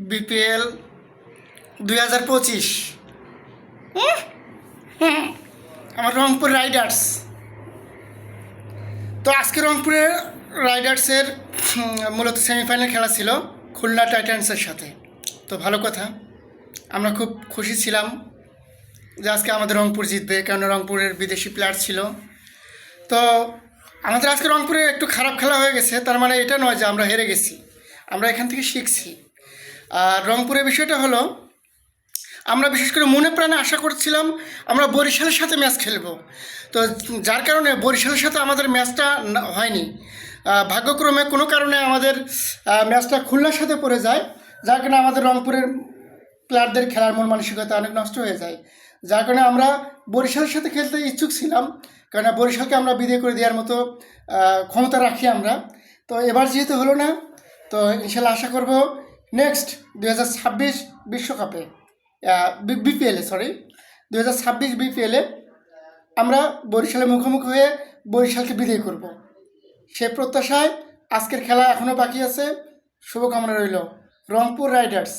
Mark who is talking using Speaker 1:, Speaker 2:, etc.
Speaker 1: BPL 2025। আমার Rangpur Riders. তো আজকে রংপুরের রাইডার্সের মূলত সেমিফাইনাল খেলা ছিল খুলনা টাইটান্সের সাথে। তো ভালো কথা, আমরা খুব খুশি ছিলাম যে আজকে আমাদের রংপুর জিতবে, কারণ রংপুরের বিদেশি প্লেয়ার ছিল। তো আমাদের আজকে রংপুরে একটু খারাপ খেলা হয়ে গেছে, তার মানে এটা নয় যে আমরা হেরে গেছি, আমরা এখান থেকে শিখছি। আর রংপুরের বিষয়টা হলো, আমরা বিশেষ করে মনে প্রাণে আশা করছিলাম আমরা বরিশালের সাথে ম্যাচ খেলবো। তো যার কারণে বরিশালের সাথে আমাদের ম্যাচটা হয়নি। ভাগ্যক্রমে কোনো কারণে আমাদের ম্যাচটা খুলনার সাথে পড়ে যায়, যার কারণে আমাদের রংপুরের প্লেয়ারদের খেলার মন মানসিকতা অনেক নষ্ট হয়ে যায়। যার কারণে আমরা বরিশালের সাথে খেলতে ইচ্ছুক ছিলাম, কারণ বরিশালকে আমরা বিদায় করে দেওয়ার মতো ক্ষমতা রাখি আমরা। তো এবার যেহেতু হলো না, তো ইনশাল্লাহ আশা করব নেক্সট 2026 বিশ্বকাপে, বিপিএলে 2026 বিপিএলে আমরা বরিশালের মুখোমুখি হয়ে বরিশালকে বিদায় করব। সে প্রত্যাশায় আজকের খেলা এখনও বাকি আছে। শুভকামনা রইল রংপুর রাইডার্স।